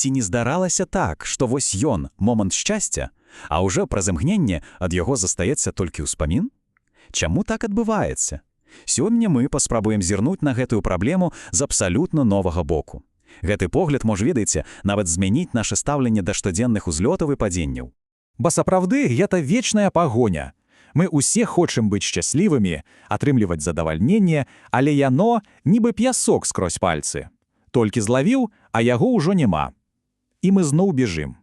Ці не здаралася так, што вось ён, момант шчасця, а ўжо праз імгненне ад яго застаецца толькі ўспамін? Чаму так адбываецца? Сёння мы паспрабуем зірнуць на гэтую праблему з абсалютна новага боку. Гэты погляд можа, ведаеце, нават змяніць наша стаўленне да штодзенных узлётаў і падзенняў. Бо сапраўды гэта вечная пагоня. Мы ўсе хочам быць шчаслівымі, атрымліваць задавальненне, але яно нібы пясок скрозь пальцы. Толькі злавіў, а яго ўжо няма. І мы зноў бежым.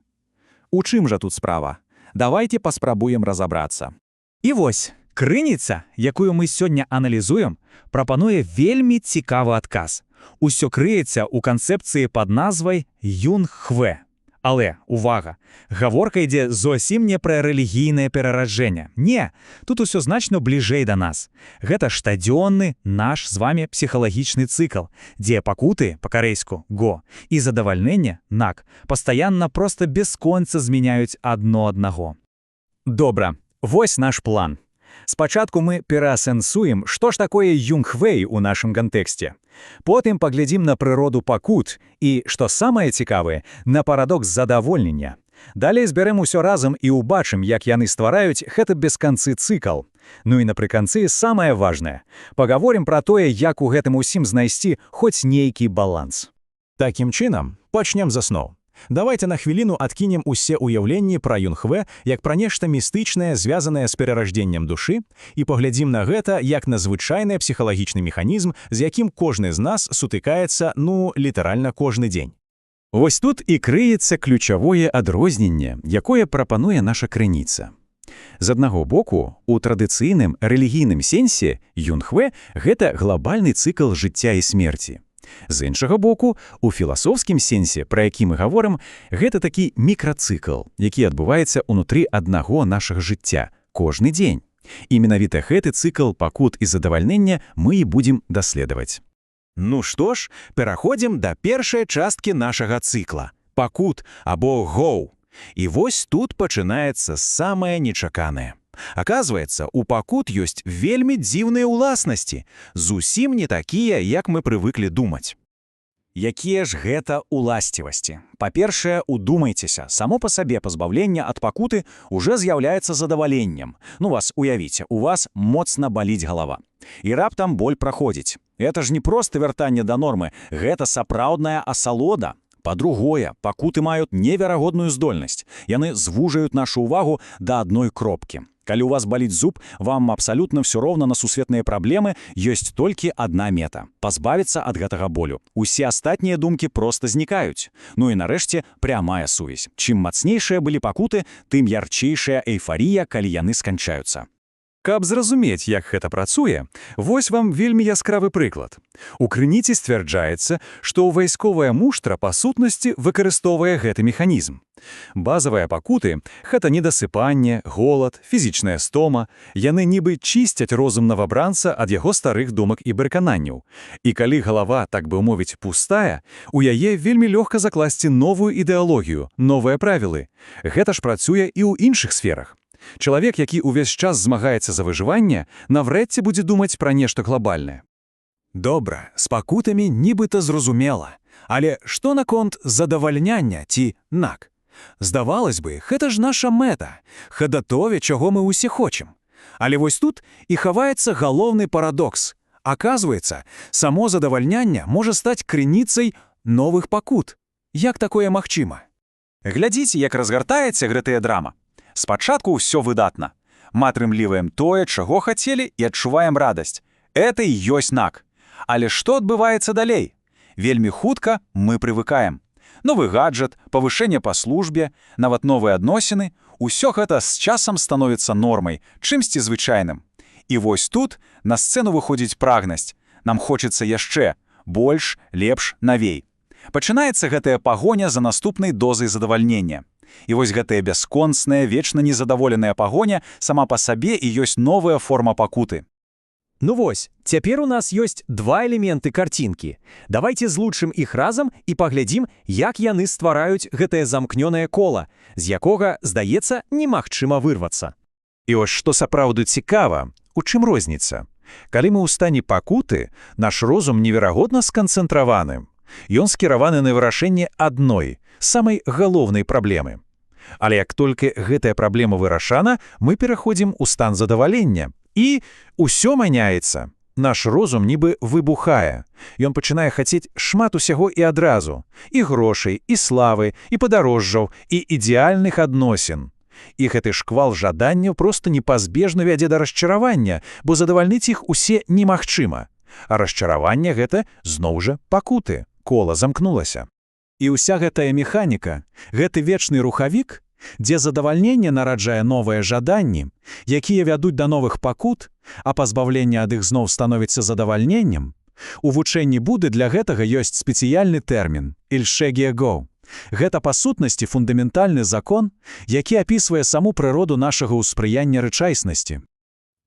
У чым жа тут справа? Давайте паспрабуем разабрацца. І вось, крыніца, якую мы сёння аналізуем, прапануе вельмі цікавы адказ. Усё крыецца ў канцэпцыі пад назвай Юнг-Хве. Але, увага, гаворка ідзе зусім не пра рэлігійнае перараджэнне. Не, тут усё значна бліжэй да нас. Гэта штодзённы наш з вамі псіхалагічны цыкл, дзе пакуты, па-карэйску, го, і задавальненне, нак, пастаянна проста бясконца змяняюць адно аднаго. Добра, вось наш план. Спачатку мы пераасэнсуем, што ж такое Юнг-Хвей у нашым кантэксце. Потым паглядзім на прыроду пакут і, што самае цікавае, на парадокс задавольнення. Далей збярэм усё разам і ўбачым, як яны ствараюць гэты бесканцы цыкл. Ну і напрыканцы самае важнае. Пагаворым пра тое, як у гэтым усім знайсці хоць нейкі баланс. Такім чынам, пачнем з асноў. Давайте на хвіліну адкінем усе ўяўленні пра Юнг-Хве як пра нешта містычнае, звязанае з перараждзеннем душы, і паглядзім на гэта як на звычайны псіхалагічны механізм, з якім кожны з нас сутыкаецца, літаральна кожны дзень. Вось тут і крыецца ключавое адрозненне, якое прапануе наша крыніца. З аднаго боку, у традыцыйным рэлігійным сенсе Юнг-Хве – гэта глобальны цыкл жыцця і смерці. З іншага боку, у філасофскім сенсе, пра які мы гаворым, гэта такі мікрацыкл, які адбываецца ўнутры аднаго нашага жыцця, кожны дзень. І менавіта гэты цыкл пакут і задавальнення мы і будзем даследаваць. Ну што ж, пераходзім да першай часткі нашага цыкла – пакут або гоў. І вось тут пачынаецца самае нечаканае. Аказваецца, у пакут ёсць вельмі дзіўныя ўласнасці, зусім не такія, як мы прывыклі думаць. Якія ж гэта уласцівасці? Па-першае, удумайцеся, само па сабе пазбаўленне ад пакуты уже з'яўляецца задаваленнем. Вас уявіце, у вас моцна баліць галава. І раптам боль праходзіць. Гэта ж не проста вяртанне да нормы, гэта сапраўдная асалода. Па-другое, пакуты маюць неверагодную здольнасць. Яны звужаюць нашу ўвагу да адной кропкі. Калі у вас баліць зуб, вам абсалютна ўсё роўна на сусветныя праблемы, ёсць толькі адна мета – пазбавіцца ад гэтага болю. Усе астатнія думкі проста знікаюць. Ну і нарэшце, прямая сувязь. Чым мацнейшыя былі пакуты, тым ярчэйшая эйфарія, калі яны сканчаюцца. Каб зразумець, як гэта працуе, вось вам вельмі яскравы прыклад. У крыніцы сцвярджаецца, што вайсковая муштра па сутнасці выкарыстоўвае гэты механізм. Базавыя пакуты – гэта недасыпанне, голад, фізічная стома. Яны нібы чысцяць розум новабранца ад яго старых думак і перакананняў. І калі галава, так бы мовіць, пустая, у яе вельмі лёгка закласці новую ідэалогію, новыя правілы. Гэта ж працуе і ў іншых сферах. Чалавек, які ўвесь час змагаецца за выжыванне, навряд ці будзе думаць пра нешта глобальнае. Добра, з пакутамі нібыта зразумела. Але што наконт задавальняння ці нак? Здавалось бы, гэта ж наша мэта, хадатове, чаго мы ўсе хочам. Але вось тут і хаваецца галоўны парадокс. Аказваецца, само задавальнянне можа стаць крыніцай новых пакут. Як такое магчыма? Глядзіце, як разгартаецца гэтая драма. Спачатку ўсё выдатна. Мы атрымліваем тое, чаго хацелі, і адчуваем радасць. Это і ёсць нак. Але што адбываецца далей? Вельмі хутка мы прывыкаем. Новы гаджет, павышэнне па службе, нават новыя адносіны – усё гэта з часам становіцца нормай, чымсьці звычайным. І вось тут на сцэну выходзіць прагнасць. Нам хочацца яшчэ, больш, лепш, навей. Пачынаецца гэтая пагоня за наступнай дозай задавальнення. І вось гэтая бясконцная, вечна незадаволеная пагоня сама па сабе і ёсць новая форма пакуты. Ну вось, цяпер у нас ёсць два элементы карцінкі. Давайте злучым іх разам і паглядзім, як яны ствараюць гэтае замкнёнае кола, з якога, здаецца, немагчыма вырвацца. І ось што сапраўды цікава, у чым розніца? Калі мы ў стане пакуты, наш розум неверагодна сканцэнтраваны. Ён скіраваны на вырашэнне адной, самай галоўнай праблемы. Але як толькі гэтая праблема вырашана, мы пераходзім у стан задавалення. І ўсё мяняецца. Наш розум нібы выбухае. Ён пачынае хацець шмат усяго і адразу. І грошай, і славы, і падарожжаў, і ідэальных адносін. І гэты шквал жаданняў проста непазбежна вядзе да расчаравання, бо задавальніць іх усе немагчыма. А расчараванне гэта зноў жа пакуты. Кола замкнулася. І ўся гэтая механіка, гэты вечны рухавік, дзе задавальненне нараджае новыя жаданні, якія вядуць да новых пакут, а пазбаўленне ад іх зноў становіцца задавальненнем, у вучэнні Буды для гэтага ёсць спецыяльны тэрмін «ільшэгіего». Гэта па сутнасці фундаментальны закон, які апісвае саму прыроду нашага ўспрыяння рэчайснасці.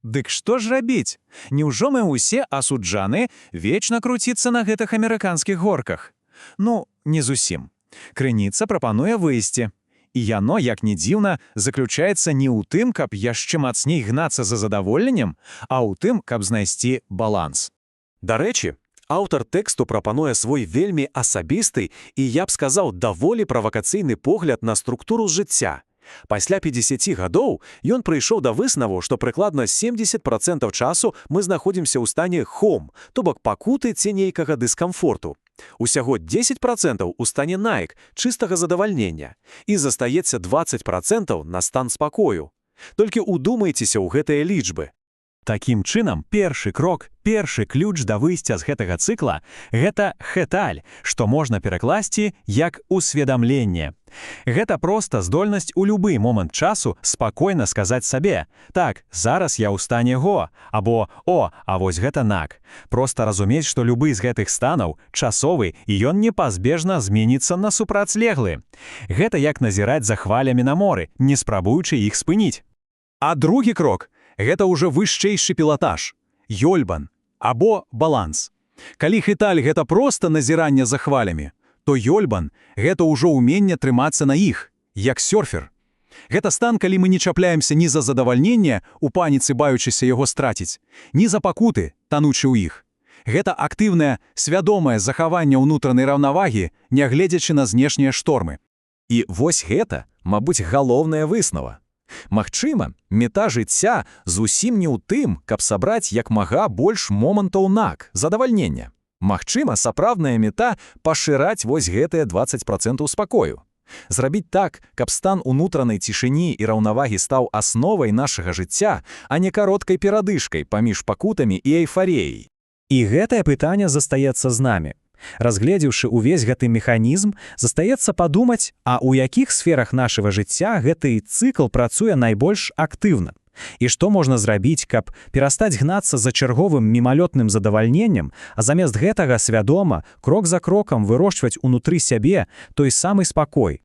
Дык што ж рабіць? Няўжо мы ўсе асуджаны вечна круціцца на гэтых амерыканскіх горках? Ну, не зусім. Крыніца прапануе выйсце. І яно, як ні дзіўна, заключаецца не ў тым, каб яшчэ мацней гнацца за задаволеннем, а ў тым, каб знайсці баланс. Дарэчы, аўтар тэксту прапануе свой вельмі асабісты і, я б сказаў, даволі правакацыйны погляд на структуру жыцця. Пасля 50 гадоў ён прыйшоў да выснаву, што прыкладна 70% часу мы знаходзімся ў стане хом, то бок пакуты ці нейкага дыскамфорту. Усяго 10% у стане найк, чыстага задавальнення, і застаецца 20% на стан спакою. Толькі удумайцеся ў гэтыя лічбы. Такім чынам, першы крок, першы ключ да выйсця з гэтага цыкла – гэта хэталь, што можна перакласці як усведамленне. Гэта проста здольнасць у любы момант часу спакойна сказаць сабе «Так, зараз я ў стане го» або «О, а вось гэта нак». Проста разумець, што любы з гэтых станаў часовы і ён непазбежна зменіцца на супрацьлеглы. Гэта як назіраць за хвалямі на моры, не спрабуючы іх спыніць. А другі крок – гэта ўжо вышэйшы пілатаж, ёльбан, або баланс. Калі хэталь – гэта проста назіранне за хвалямі, то ёльбан – гэта ўжо ўменне трымацца на іх, як сёрфер. Гэта стан, калі мы не чапляемся ні за задавальненне, у паніцы баючыся яго страціць, ні за пакуты, танучы ў іх. Гэта актыўнае, свядомае захаванне ўнутранай раўнавагі, нягледзячы на знешнія штормы. І вось гэта, мабыць, галоўная выснава. Магчыма, мета жыцця зусім не ў тым, каб сабраць як мага больш момантаў нак, задавальнення. Магчыма, сапраўдная мета пашыраць вось гэтыя 20% спакою. Зрабіць так, каб стан унутранай цішыні і раўнавагі стаў асновай нашага жыцця, а не кароткай перадышкай паміж пакутамі і эйфаріяй. І гэтае пытанне застаецца з намі. Разгледзеўшы ўвесь гэты механізм, застаецца падумаць, а ў якіх сферах нашага жыцця гэты цыкл працуе найбольш актыўна. І што можна зрабіць, каб перастаць гнацца за чарговым мімалётным задавальненнем, а замест гэтага свядома, крок за крокам вырошчваць унутры сябе той самы спакой,